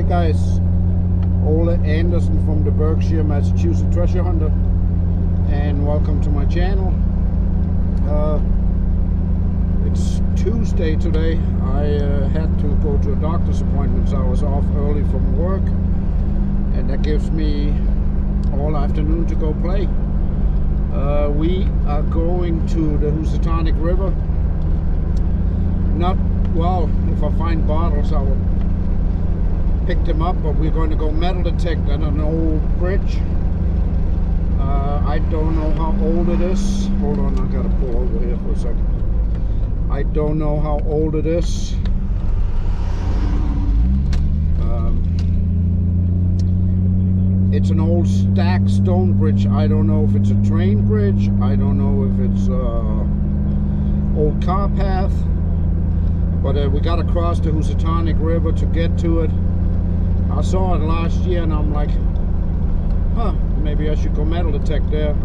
guys, Ole Anderson from the Berkshire, Massachusetts treasure hunter, and welcome to my channel. It's Tuesday today. I had to go to a doctor's appointment, so I was off early from work, and that gives me all afternoon to go play. We are going to the Housatonic River. Well, if I find bottles, I will pick them up, but we're going to go metal detect on an old bridge. I don't know how old it is. Hold on, I gotta pull over here for a second. I don't know how old it is. It's an old stacked stone bridge. I don't know if it's a train bridge. I don't know if it's old car path. But we got to cross the Housatonic River to get to it. I saw it last year and I'm like, maybe I should go metal detect there.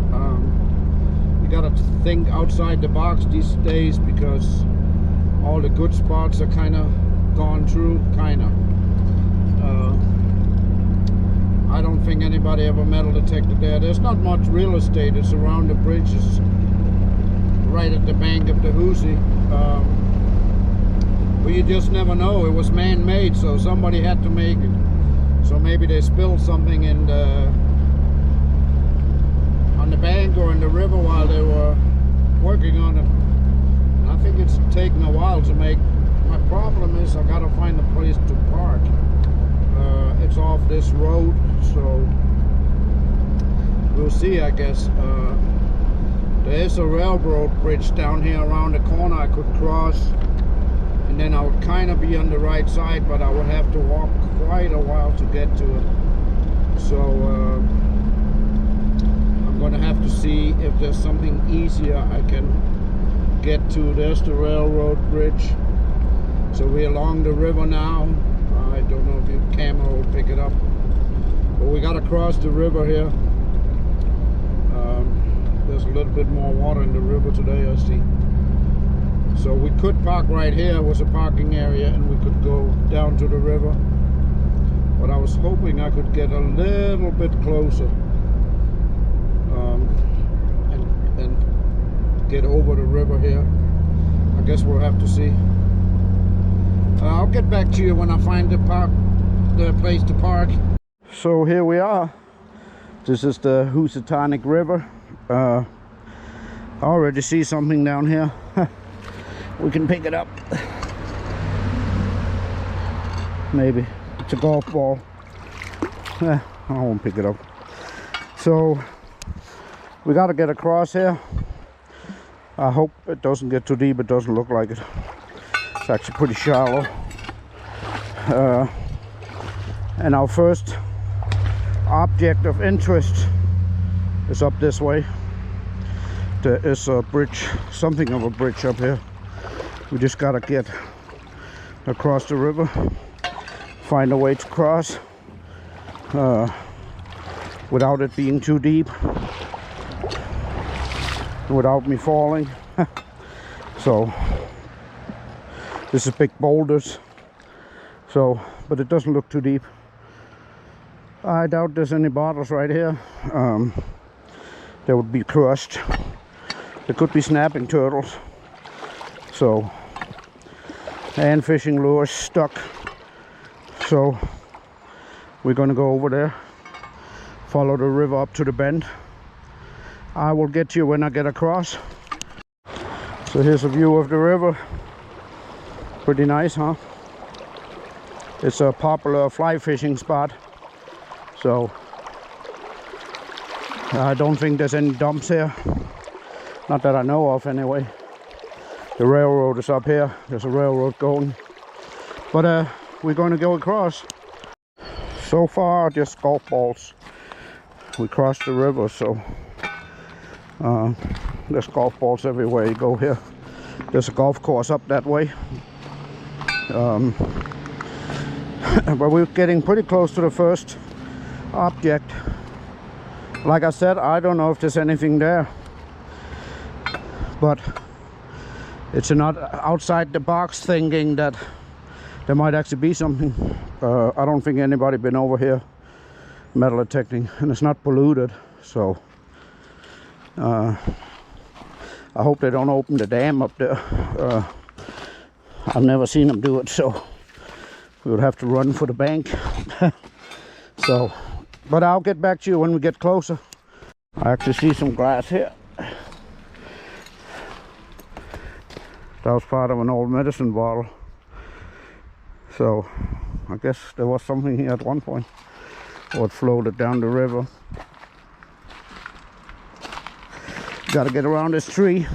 You got to think outside the box these days, because all the good spots are kind of gone through, I don't think anybody ever metal detected there. There's not much real estate. It's around the bridge. It's right at the bank of the Hoosie. But you just never know. It was man-made, so somebody had to make it. So maybe they spilled something in on the bank or in the river while they were working on it. And I think it's taken a while to make. My problem is I gotta find a place to park. It's off this road, so we'll see, I guess. There's a railroad bridge down here around the corner I could cross, and then I would kind of be on the right side, but I would have to walk quite a while to get to it. So I'm gonna have to see if there's something easier I can get to. There's the railroad bridge. So we're along the river now. I don't know if your camera will pick it up, but we got to cross the river here. There's a little bit more water in the river today, I see. So we could park right here. It was a parking area, and we could go down to the river. But I was hoping I could get a little bit closer and get over the river here. I guess we'll have to see. I'll get back to you when I find the place to park. So here we are. This is the Housatonic River. I already see something down here. We can pick it up. Maybe it's a golf ball. I won't pick it up. So we got to get across here. I hope it doesn't get too deep. It doesn't look like it. It's actually pretty shallow. And our first object of interest is up this way. There is a bridge, something of a bridge up here. We just gotta get across the river, find a way to cross without it being too deep, without me falling. So this is big boulders, but it doesn't look too deep. I doubt there's any bottles right here. They would be crushed. There could be snapping turtles. So, and fishing lures stuck. So we're gonna go over there, follow the river up to the bend. I will get you when I get across. So here's a view of the river. Pretty nice, huh? It's a popular fly fishing spot. So I don't think there's any dumps here. Not that I know of anyway. The railroad is up here. There's a railroad going. But we're going to go across. So far, just golf balls. We crossed the river, so there's golf balls everywhere you go here. There's a golf course up that way. But we're getting pretty close to the first object. Like I said, I don't know if there's anything there, but it's not outside the box thinking that there might actually be something. I don't think anybody been over here metal detecting, and it's not polluted, so I hope they don't open the dam up there. I've never seen them do it, so we would have to run for the bank. So, but I'll get back to you when we get closer. I actually see some glass here. That was part of an old medicine bottle. So I guess there was something here at one point, or it floated down the river. Gotta get around this tree.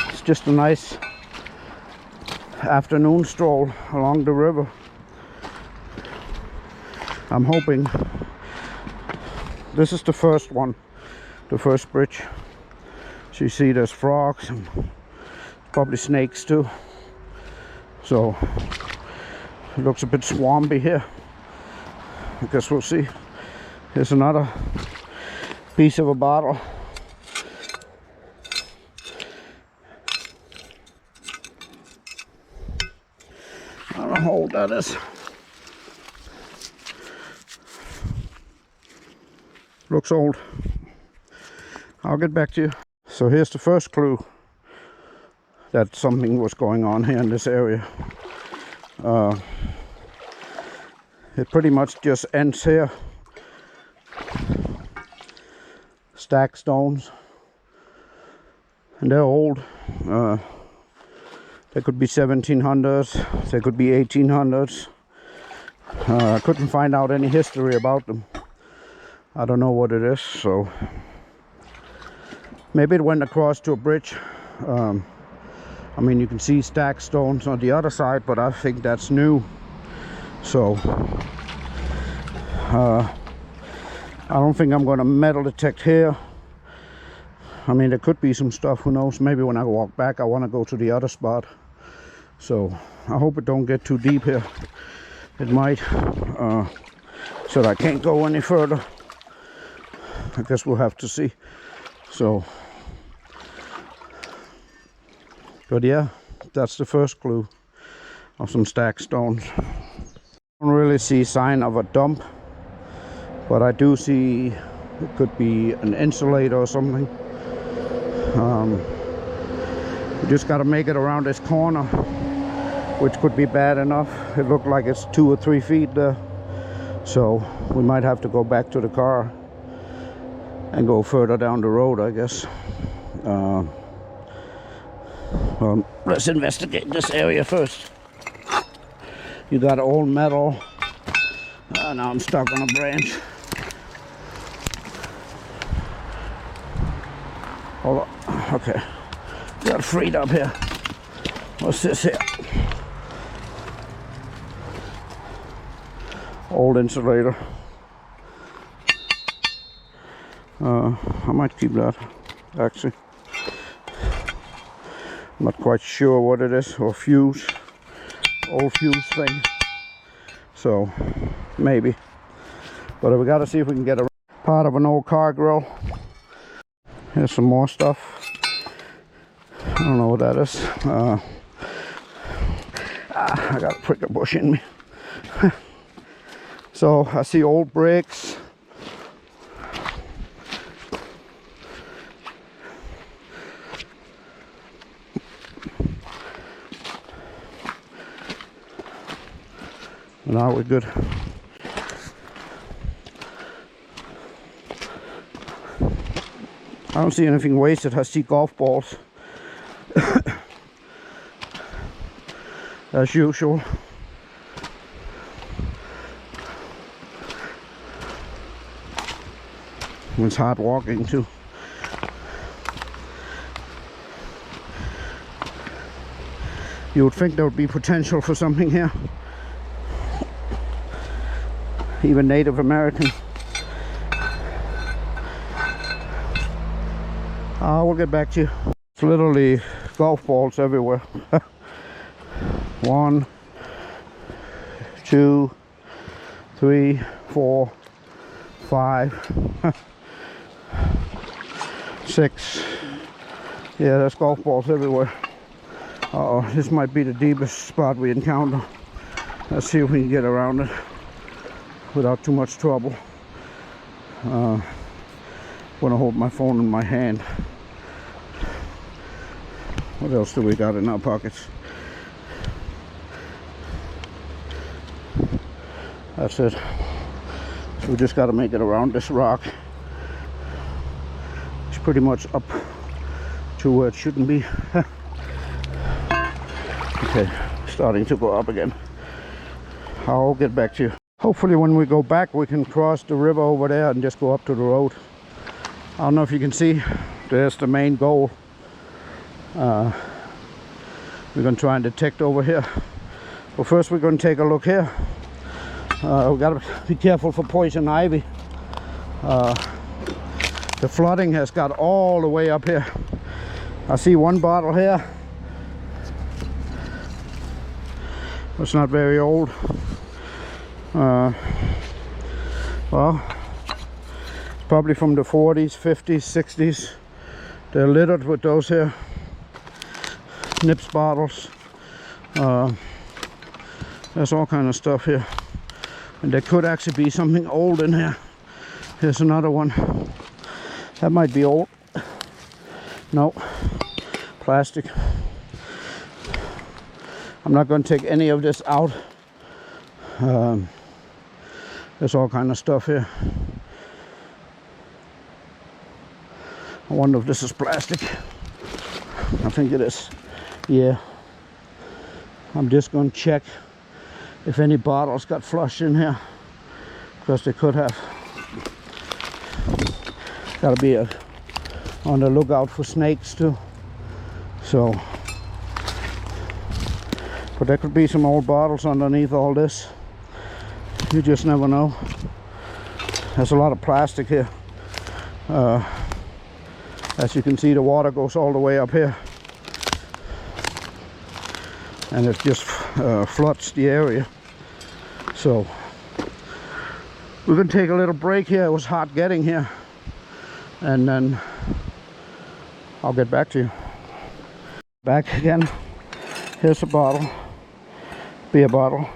It's just a nice afternoon stroll along the river. I'm hoping this is the first one, the first bridge. So you see there's frogs and probably snakes too. So it looks a bit swampy here. I guess we'll see. Here's another piece of a bottle. I don't know how old that is. Looks old. I'll get back to you. So here's the first clue that something was going on here in this area. It pretty much just ends here. Stacked stones, and they're old. They could be 1700s, they could be 1800s. I couldn't find out any history about them. I don't know what it is, so maybe it went across to a bridge. I mean, you can see stacked stones on the other side, but I think that's new. So I don't think I'm going to metal detect here. I mean, there could be some stuff, who knows. Maybe when I walk back I want to go to the other spot. So I hope it don't get too deep here. It might, so that I can't go any further. I guess we'll have to see. So, but yeah, that's the first clue of some stacked stones. I don't really see sign of a dump, but I do see it could be an insulator or something. You just got to make it around this corner, which could be bad enough. It looked like it's 2 or 3 feet there, so we might have to go back to the car and go further down the road, I guess. Well, let's investigate this area first. You got old metal. Now I'm stuck on a branch. Hold on. Okay. Got freed up here. What's this here? Old insulator. I might keep that, actually. I'm not quite sure what it is, or fuse. Old fuse thing. So, maybe. But we gotta see if we can get a part of an old car grill. Here's some more stuff. I don't know what that is. I got a prickle bush in me. So I see old bricks. Now we're good. I don't see anything wasted. I see golf balls. As usual. It's hard walking too. You would think there would be potential for something here. Even Native American. We'll get back to you. It's literally golf balls everywhere. 1, 2, 3, 4, 5, 6, Yeah, there's golf balls everywhere. Uh-oh, this might be the deepest spot we encounter. Let's see if we can get around it without too much trouble. I'm gonna hold my phone in my hand. What else do we got in our pockets? That's it. So we just got to make it around this rock. It's pretty much up to where it shouldn't be. Okay, starting to go up again. I'll get back to you. Hopefully when we go back we can cross the river over there and just go up to the road. I don't know if you can see, there's the main goal. We're going to try and detect over here. But first we're going to take a look here. We got to be careful for poison ivy. The flooding has got all the way up here. I see one bottle here. It's not very old. Well, it's probably from the 40s, 50s, 60s. They're littered with those here Nips bottles. There's all kind of stuff here, and there could actually be something old in here. Here's another one. That might be old. No, plastic. I'm not going to take any of this out. There's all kind of stuff here. I wonder if this is plastic. I think it is. Yeah. I'm just going to check if any bottles got flushed in here, because they could have. Got to be on the lookout for snakes too. So, but there could be some old bottles underneath all this. You just never know. There's a lot of plastic here. As you can see, the water goes all the way up here, and it just floods the area. So we're gonna take a little break here. It was hot getting here, and then I'll get back to you. Back again. Here's a bottle, beer bottle,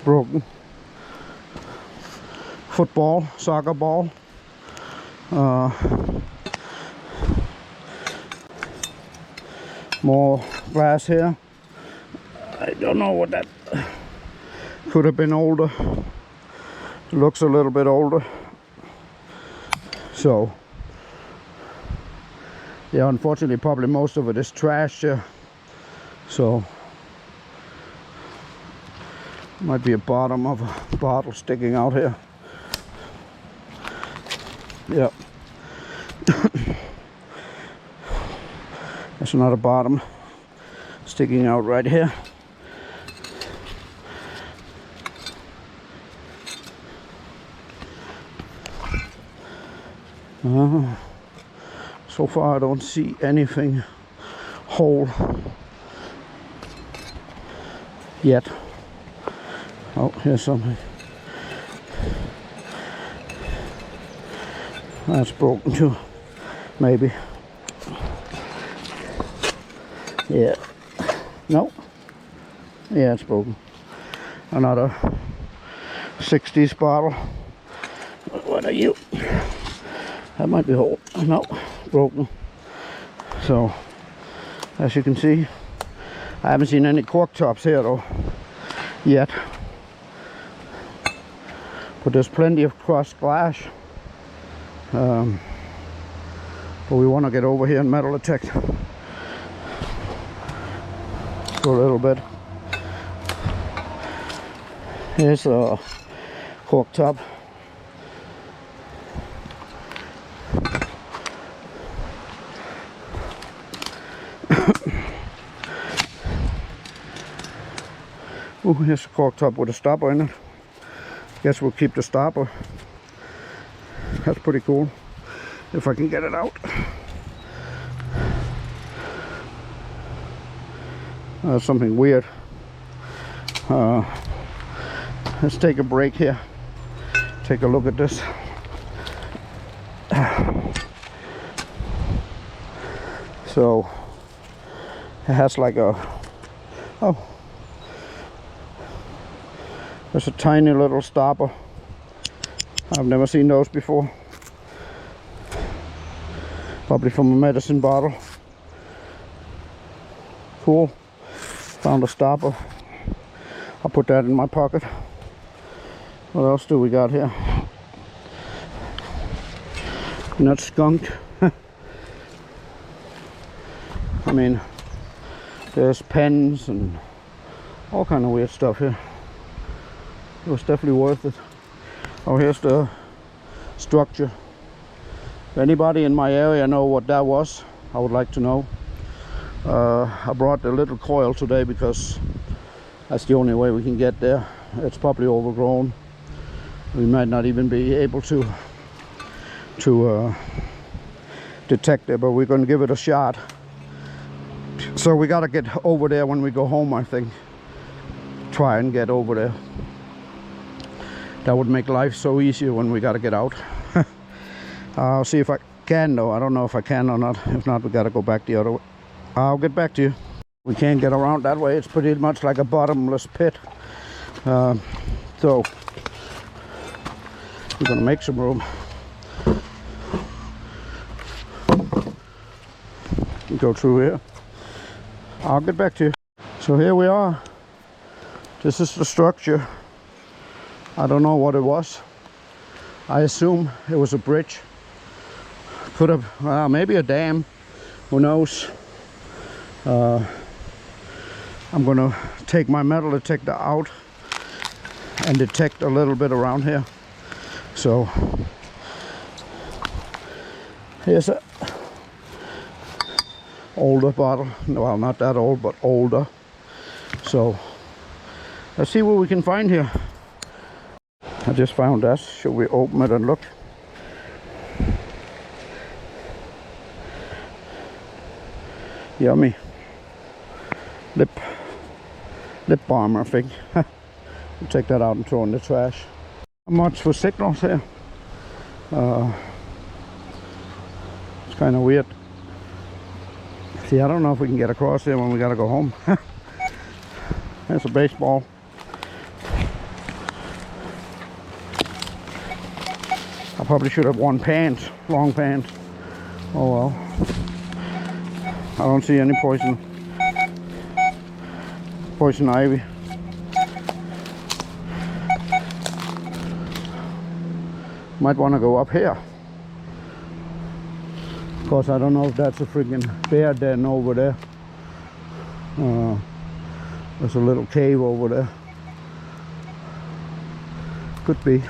broken. Football, soccer ball. More glass here. I don't know what that could have been older. It looks a little bit older. So yeah, unfortunately probably most of it is trash here. So might be a bottom of a bottle sticking out here. Yep. That's another bottom sticking out right here. So far I don't see anything whole yet. Oh, here's something. That's broken too, maybe. Yeah. No. Yeah, it's broken. Another 60s bottle. What are you? That might be whole. No, broken. So, as you can see, I haven't seen any cork tops here though, yet. But there's plenty of crushed glass. But we want to get over here and metal detect for a little bit. Here's a cork top. Oh, here's a cork top with a stopper in it. Guess we'll keep the stopper. That's pretty cool, if I can get it out. Something weird. Let's take a break here. Take a look at this. So it has like a, oh, there's a tiny little stopper. I've never seen those before. Probably from a medicine bottle. Cool. Found a stopper. I'll put that in my pocket. What else do we got here? Not skunked. I mean, there's pens and all kind of weird stuff here. It was definitely worth it. Oh, here's the structure. If anybody in my area know what that was, I would like to know. I brought a little coil today because that's the only way we can get there. It's probably overgrown. We might not even be able to detect it, but we're going to give it a shot. So we got to get over there when we go home, I think. Try and get over there. That would make life so easier when we got to get out. I'll see if I can though. I don't know if I can or not. If not, we got to go back the other way. I'll get back to you. We can't get around that way. It's pretty much like a bottomless pit. So we're going to make some room. Go through here. I'll get back to you. So here we are. This is the structure. I don't know what it was. I assume it was a bridge. Could have, maybe a dam. Who knows? I'm gonna take my metal detector out and detect a little bit around here. So here's a older bottle. Well, not that old, but older. So let's see what we can find here. I just found that. Should we open it and look? Yummy. Lip balm, I think. We'll take that out and throw in the trash. How much for signals here? It's kind of weird. See, I don't know if we can get across there when we gotta go home. There's a baseball. I probably should have worn pants, long pants. Oh well. I don't see any poison ivy. Might want to go up here. Of course, I don't know if that's a freaking bear den over there. There's a little cave over there. Could be.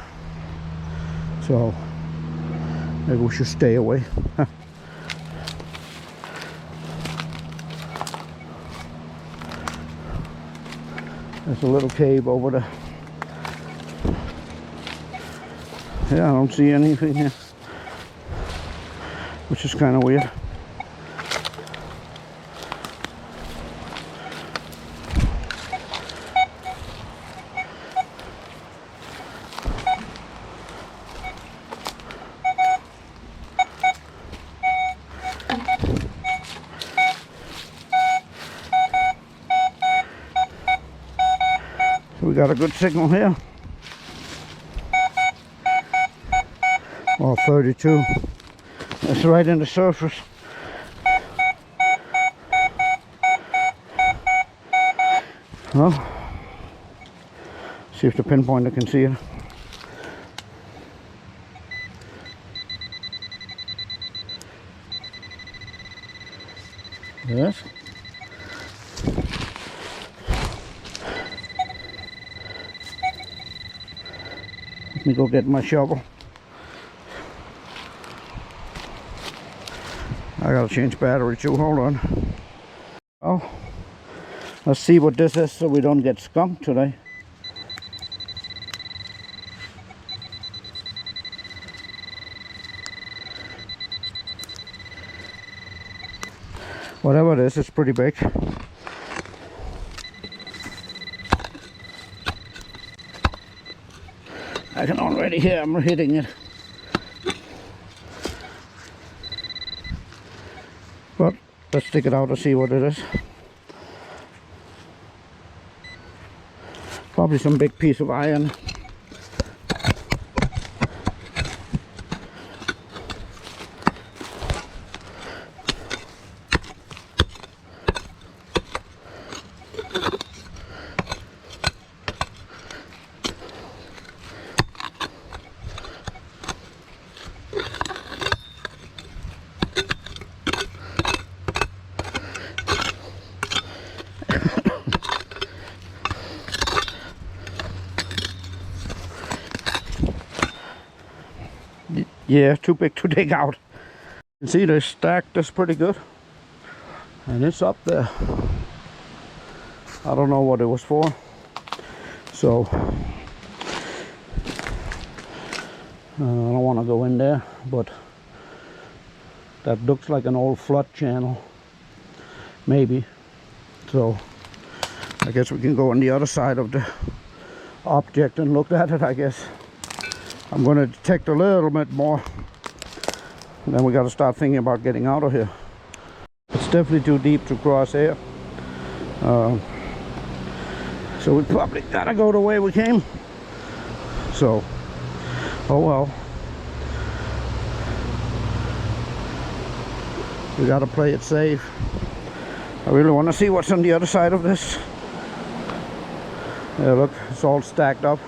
So maybe we should stay away. There's a little cave over there. Yeah, I don't see anything here, which is kind of weird. We got a good signal here. Oh, 32. That's right in the surface. Well, see if the pinpointer can see it. Yes. Let me go get my shovel. I gotta change battery too, hold on. Oh, let's see what this is so we don't get skunked today. Whatever it is, it's pretty big. I can already hear I'm hitting it. But Let's stick it out and see what it is. Probably some big piece of iron. Yeah, too big to dig out. You can see they stacked this pretty good. And it's up there. I don't know what it was for. So, I don't want to go in there, but that looks like an old flood channel. Maybe. So, I guess we can go on the other side of the object and look at it, I guess. I'm going to detect a little bit more. And then we got to start thinking about getting out of here. It's definitely too deep to cross here. So we probably got to go the way we came. So, oh well. We got to play it safe. I really want to see what's on the other side of this. Yeah, look, it's all stacked up.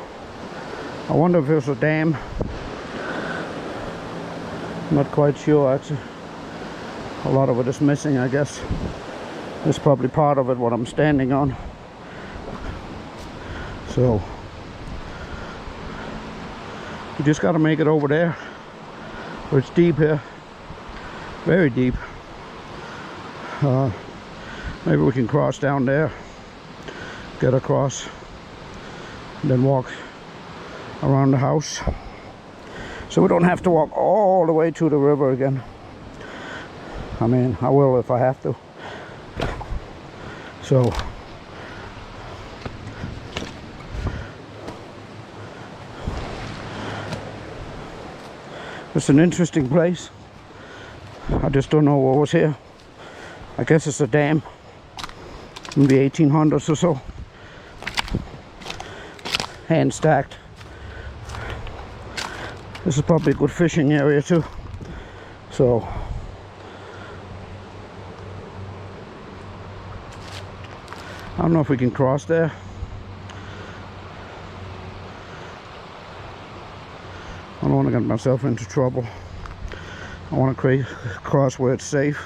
I wonder if there's a dam. Not quite sure actually. A lot of it is missing, I guess. There's probably part of it what I'm standing on. So you just got to make it over there. Where it's deep here, very deep. Maybe we can cross down there, get across, and then walk around the house, so we don't have to walk all the way to the river again. I mean, I will if I have to. So it's an interesting place. I just don't know what was here. I guess it's a dam in the 1800s or so. Hand stacked. This is probably a good fishing area too. So I don't know if we can cross there. I don't want to get myself into trouble. I want to cross where it's safe.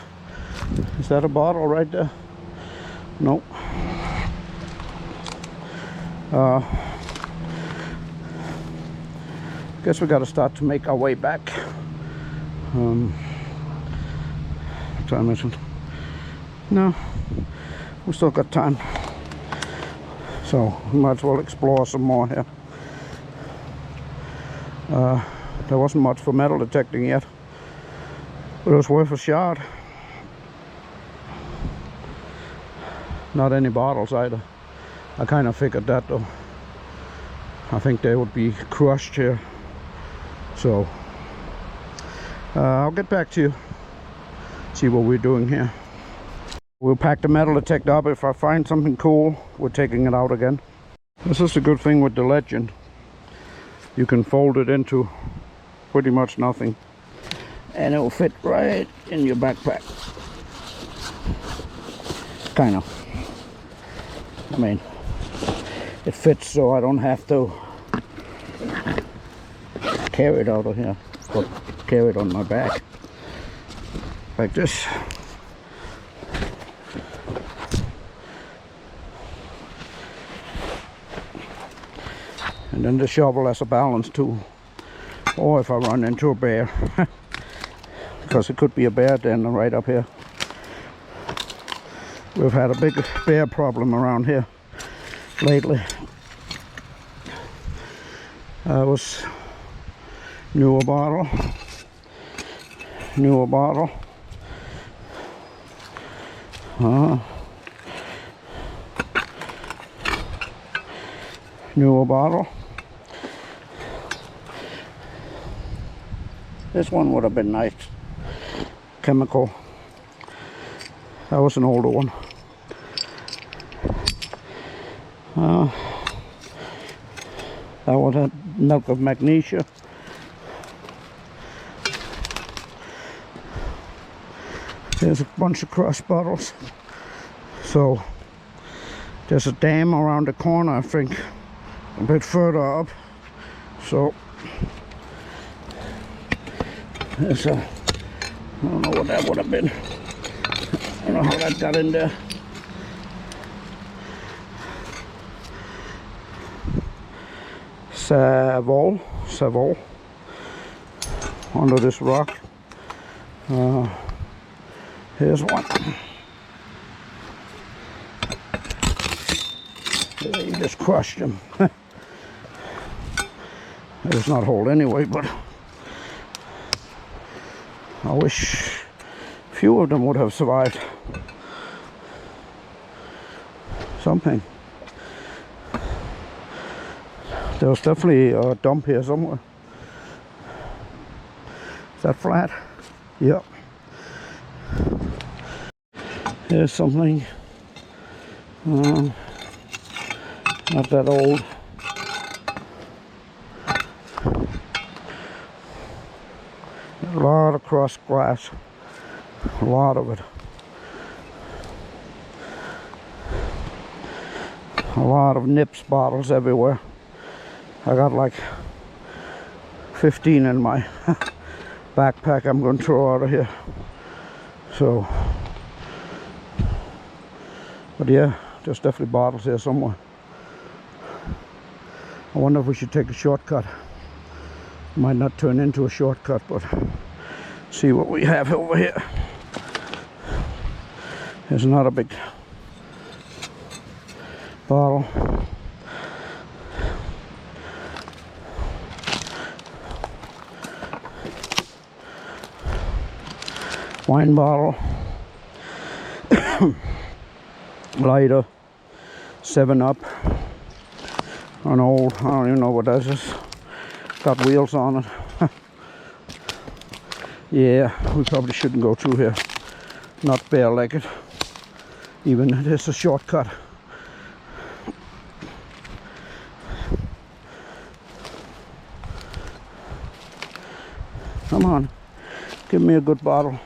Is that a bottle right there? Nope. Guess we got to start to make our way back. Time isn't. No, we still got time. So we might as well explore some more here. There wasn't much for metal detecting yet, but it was worth a shot. Not any bottles either. I kind of figured that though. I think they would be crushed here. So I'll get back to you, see what we're doing here. We'll pack the metal detector up. If I find something cool, we're taking it out again. This is the good thing with the Legend. You can fold it into pretty much nothing, and it will fit right in your backpack. Kind of. I mean, it fits so I don't have to carry it out of here, but carry it on my back like this. And then the shovel as a balance tool, or if I run into a bear, because it could be a bear den right up here. We've had a big bear problem around here lately. Was newer bottle, newer bottle. Newer bottle. This one would have been nice. Chemical. That was an older one. That one had milk of magnesia. There's a bunch of cross bottles. So there's a dam around the corner, I think, a bit further up. So there's a, I don't know what that would have been. I don't know how that got in there. Savol under this rock. Here's one. You just crushed him. It's not hold anyway, but I wish a few of them would have survived. Something. There was definitely a dump here somewhere. Is that flat? Yep. Here's something. Not that old. A lot of crushed glass. A lot of it. A lot of Nips bottles everywhere. I got like 15 in my backpack I'm going to throw out of here. So, but yeah, there's definitely bottles here somewhere. I wonder if we should take a shortcut. Might not turn into a shortcut, but see what we have over here. There's another big bottle. Wine bottle. Lighter. 7-Up. An old, I don't even know what that is. Got wheels on it. Yeah, we probably shouldn't go through here. Not bare-legged. Even there's a shortcut. Come on, give me a good bottle.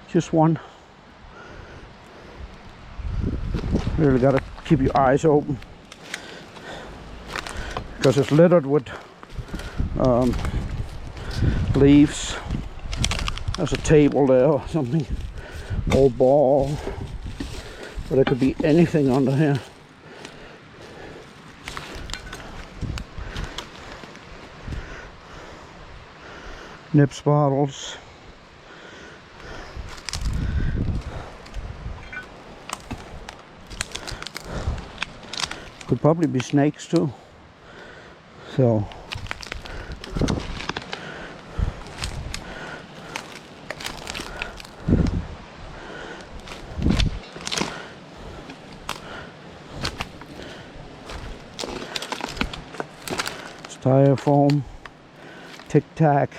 Just one. Really gotta keep your eyes open, because it's littered with leaves. There's a table there or something. Old ball. But there could be anything under here. Nips bottles. Could probably be snakes too. So styrofoam, Tic Tac.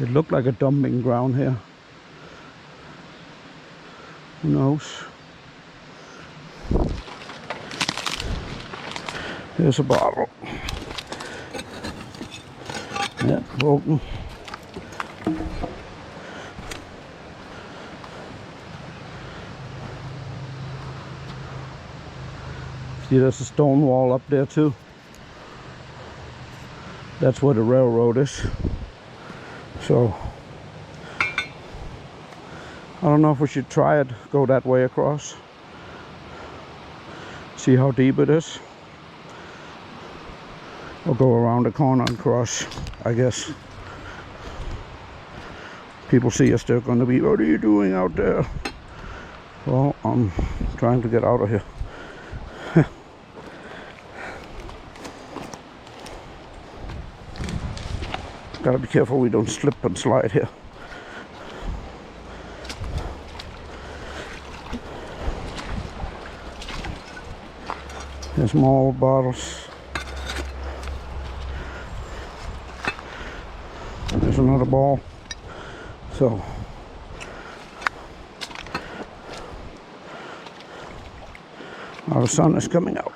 It looked like a dumping ground here. Who knows? Here's a bottle. Yeah, broken. See, there's a stone wall up there too. That's where the railroad is. So I don't know if we should try it, go that way across. See how deep it is. Or go around the corner and cross, I guess. People see us, they're going to be, what are you doing out there? Well, I'm trying to get out of here. Gotta be careful we don't slip and slide here. There's more old bottles. There's another ball. So our sun is coming out.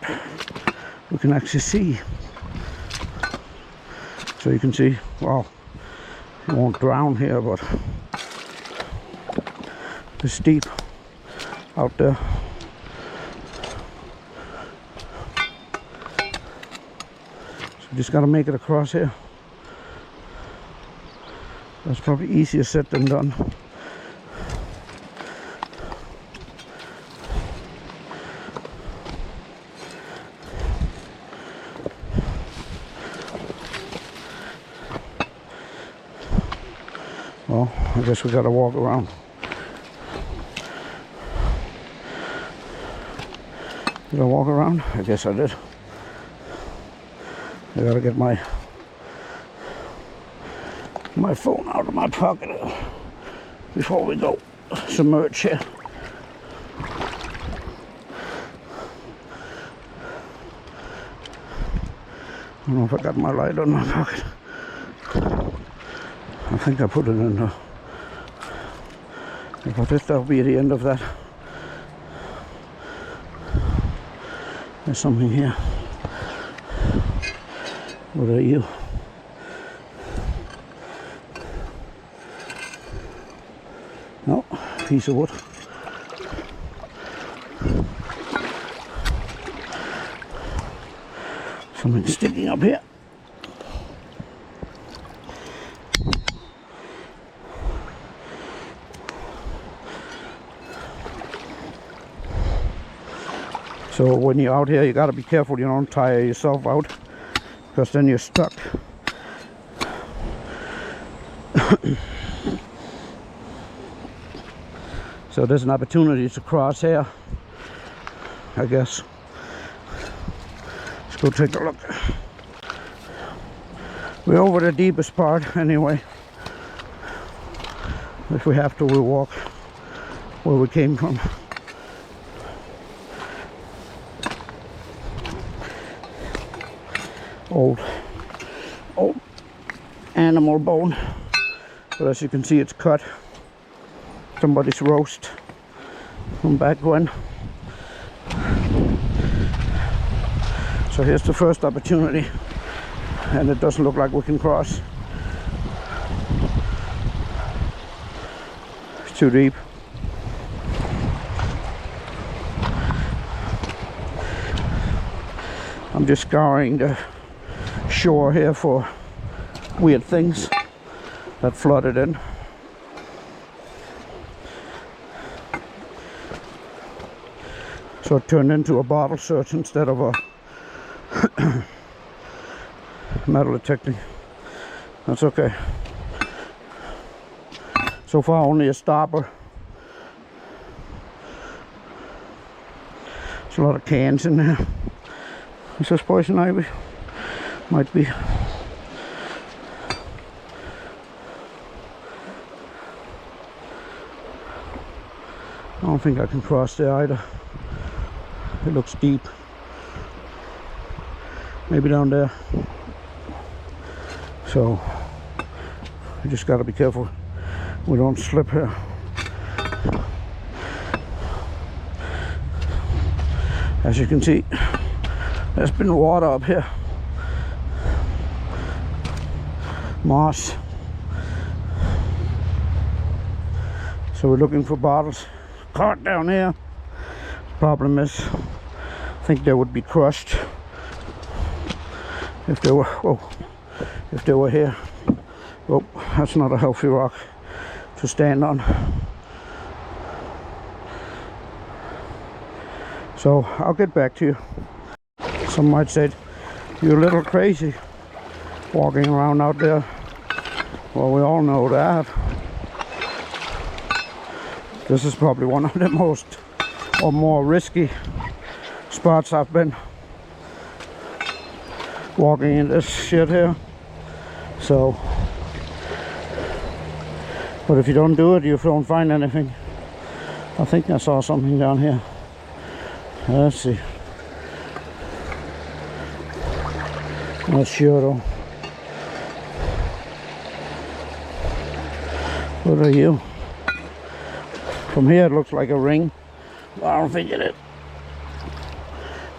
We can actually see. So you can see, well, you won't drown here, but it's steep out there. So just got to make it across here. That's probably easier said than done. Well, I guess we gotta walk around. Did I walk around? I guess I did. I gotta get my phone out of my pocket before we go submerge here. I don't know if I got my light in my pocket. I think I put it in there. But that'll be the end of that. There's something here. What are you? No, piece of wood. Something sticking up here. So when you're out here, you gotta be careful you don't tire yourself out, because then you're stuck. So there's an opportunity to cross here, I guess. Let's go take a look. We're over the deepest part anyway. If we have to, we'll walk where we came from. Old animal bone, but as you can see, it's cut. Somebody's roast from back when. So here's the first opportunity, and it doesn't look like we can cross. It's too deep. I'm just scouring the shore here for weird things that flooded in. So it turned into a bottle search instead of a metal detecting. That's okay. So far only a stopper. There's a lot of cans in there. Is this poison ivy? Might be. I don't think I can cross there either. It looks deep. Maybe down there. So we just gotta be careful we don't slip here. As you can see, there's been water up here. Moss. So we're looking for bottles caught down here. Problem is, I think they would be crushed if they were, whoa, if they were here. Oh, that's not a healthy rock to stand on. So I'll get back to you. Some might say you're a little crazy walking around out there. Well, we all know that. This is probably one of the most or more risky spots I've been walking in this shit here. So, but if you don't do it, you don't find anything. I think I saw something down here. Let's see. Not sure though. What are you? From here it looks like a ring. I don't think it is.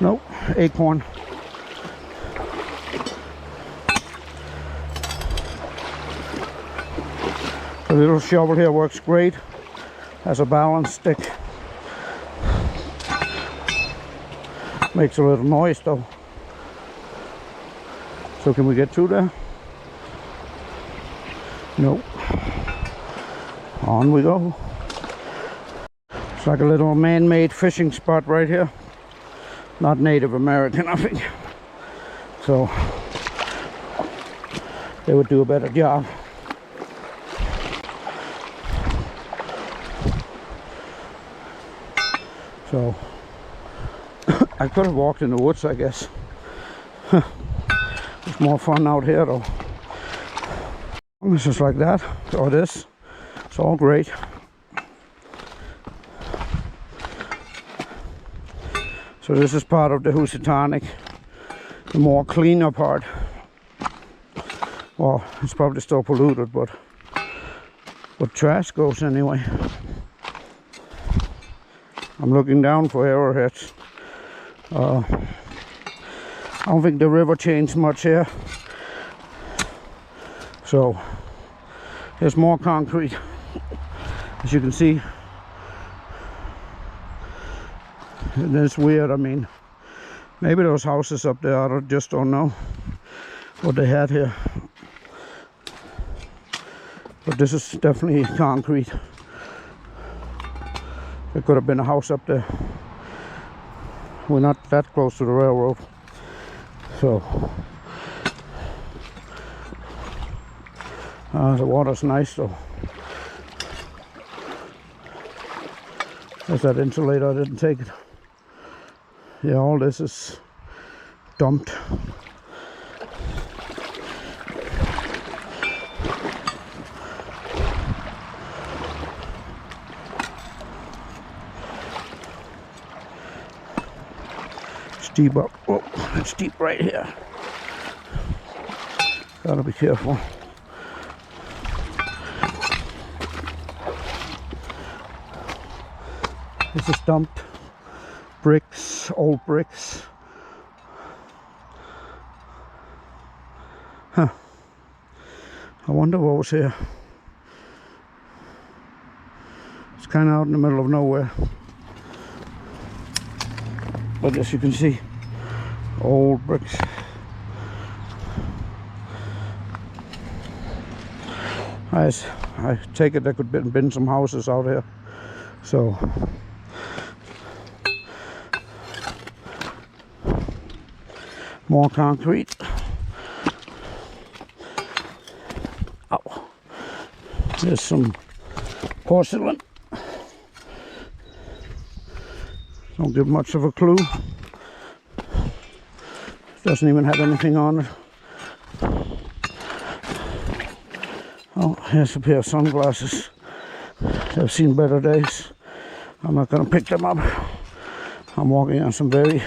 Nope, acorn. The little shovel here works great as a balance stick. Makes a little noise though. So can we get through there? Nope. On we go. It's like a little man-made fishing spot right here. Not Native American, I think. So they would do a better job. So I could have walked in the woods, I guess. It's more fun out here though. It's just like that, or this. It's all great. So this is part of the Housatonic, the more cleaner part. Well, it's probably still polluted, but trash goes anyway. I'm looking down for arrowheads. I don't think the river changed much here. So there's more concrete, as you can see. And it's weird. I mean, maybe those houses up there, I just don't know what they had here. But this is definitely concrete. There could have been a house up there. We're not that close to the railroad. So the water's nice though. There's that insulator, I didn't take it. Yeah, all this is dumped. Steep up. Oh, it's deep right here. Gotta be careful. This is dumped bricks, old bricks. Huh. I wonder what was here. It's kind of out in the middle of nowhere. But as you can see, old bricks. I take it there could have been some houses out here. So more concrete. Oh, there's some porcelain. Don't give much of a clue. Doesn't even have anything on it. Oh, here's a pair of sunglasses. I've seen better days. I'm not gonna pick them up. I'm walking on some very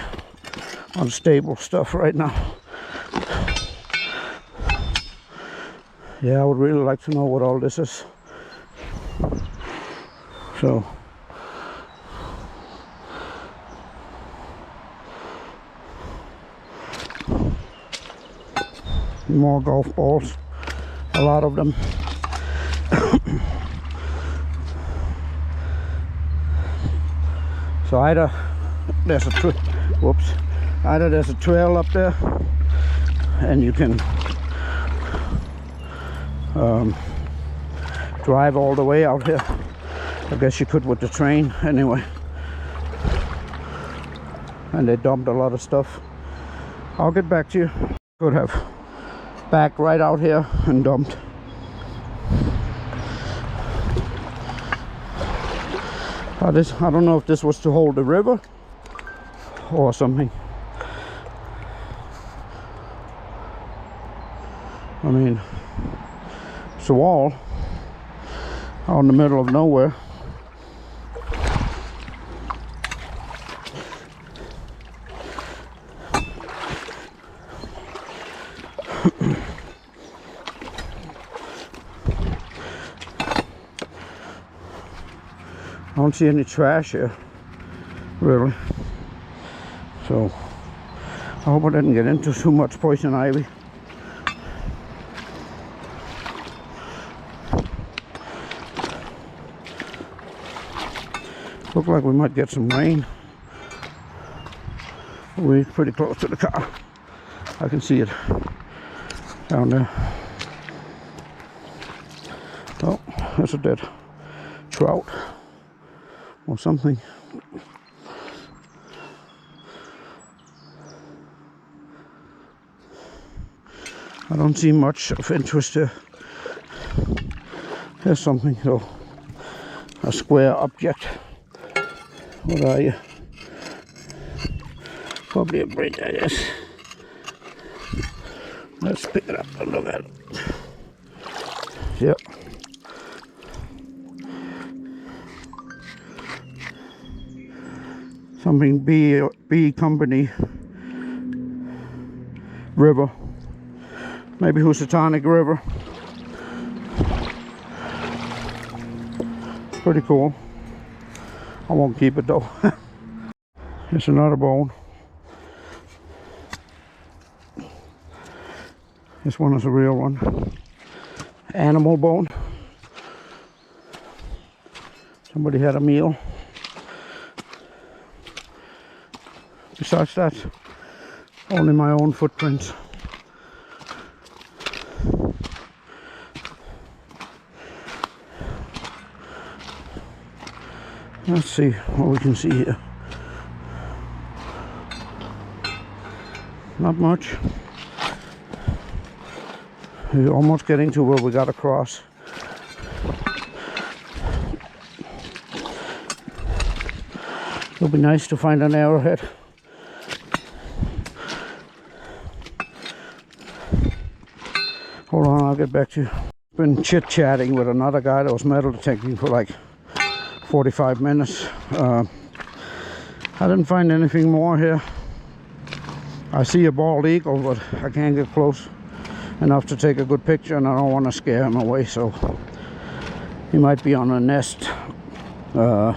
unstable stuff right now. Yeah, I would really like to know what all this is. So more golf balls, a lot of them. So either there's a either there's a trail up there and you can drive all the way out here. I guess you could with the train anyway. And they dumped a lot of stuff. I'll get back to you. Could have backed right out here and dumped. I don't know if this was to hold the river or something. I mean, it's a wall out in the middle of nowhere. I don't see any trash here, really. So I hope I didn't get into too much poison ivy. Look like we might get some rain. We're pretty close to the car. I can see it down there. Oh, that's a dead trout or something. I don't see much of interest here. There's something though. A square object. What are you? Probably a braid, I guess. Let's pick it up and look at it. Yep. Something B Company River. Maybe Housatonic River. Pretty cool. I won't keep it though. Here's another bone. This one is a real one. Animal bone. Somebody had a meal. Besides that, only my own footprints. Let's see what we can see here. Not much. We're almost getting to where we got to cross. It'll be nice to find an arrowhead. Hold on, I'll get back to you. Been chit-chatting with another guy that was metal detecting for like 45 minutes. I didn't find anything more here. I see a bald eagle, but I can't get close enough to take a good picture, and I don't want to scare him away, so he might be on a nest. Well,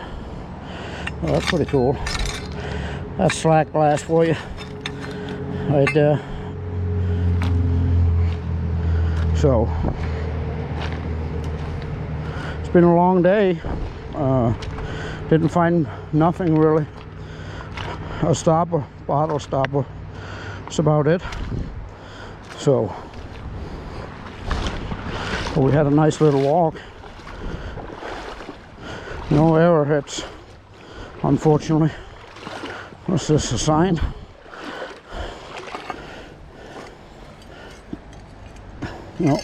that's pretty cool. That's slack glass for you right there. So it's been a long day. Didn't find nothing really. A stopper, bottle stopper. That's about it. So, but we had a nice little walk. No arrowheads, unfortunately. What's this, a sign? No.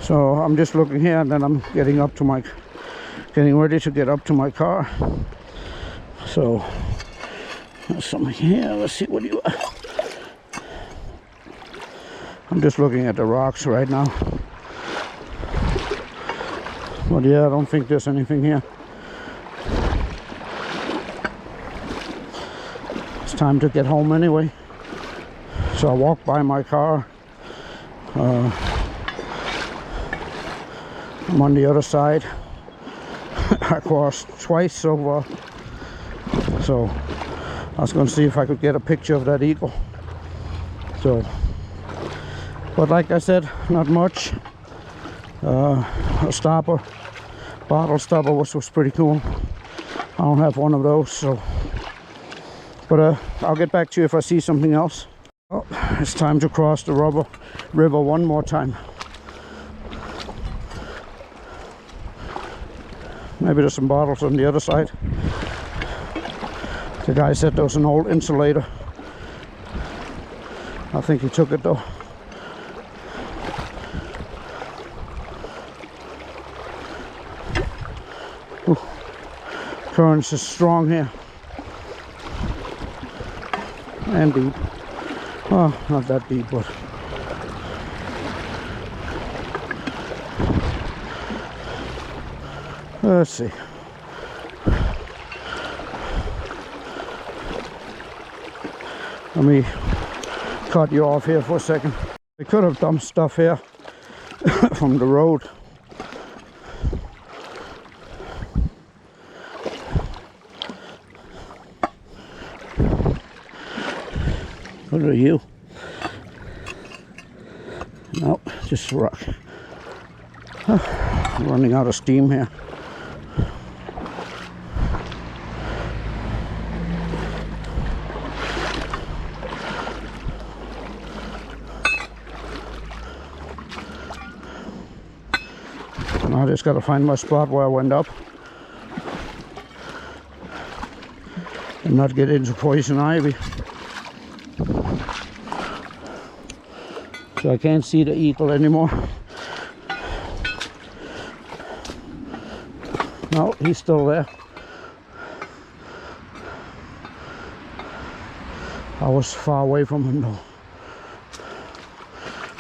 So I'm just looking here, and then I'm getting ready to get up to my car. So there's something here. Let's see what you are. I'm just looking at the rocks right now. But yeah, I don't think there's anything here. It's time to get home anyway. So I walked by my car. I'm on the other side. I crossed twice so far. So I was going to see if I could get a picture of that eagle. So, but like I said, not much. A stopper, bottle stopper, which was pretty cool. I don't have one of those, so. But I'll get back to you if I see something else. Oh, it's time to cross the river one more time. Maybe there's some bottles on the other side. The guy said there was an old insulator. I think he took it though. Ooh. Currents is strong here. And deep. Oh, not that deep, but let's see. Let me cut you off here for a second. They could have dumped stuff here from the road. What are you? No, just rock. I'm running out of steam here. I just gotta find my spot where I went up and not get into poison ivy. So I can't see the eagle anymore. No, he's still there. I was far away from him though.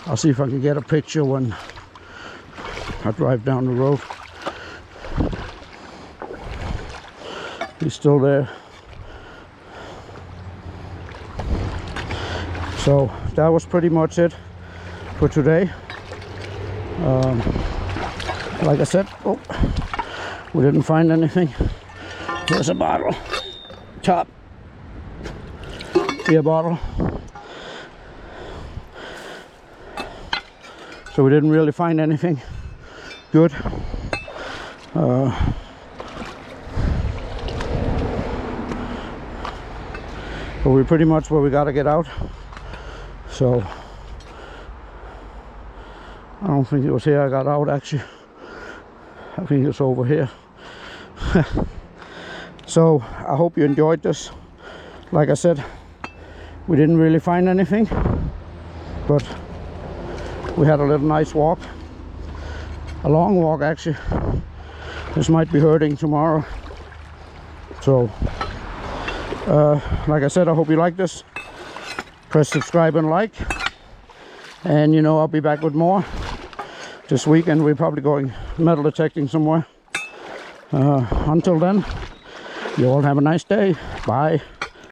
I'll see if I can get a picture when I drive down the road. He's still there. So that was pretty much it for today. Like I said, oh, we didn't find anything. There's a bottle, top beer bottle. So we didn't really find anything good. But we're pretty much where we gotta get out. So I don't think it was here I got out actually. I think it's over here. So I hope you enjoyed this. Like I said, we didn't really find anything, but we had a little nice walk. A long walk actually. This might be hurting tomorrow. So like I said, I hope you like this. Press subscribe and like, and you know, I'll be back with more. This weekend we're probably going metal detecting somewhere. Until then, you all have a nice day. Bye.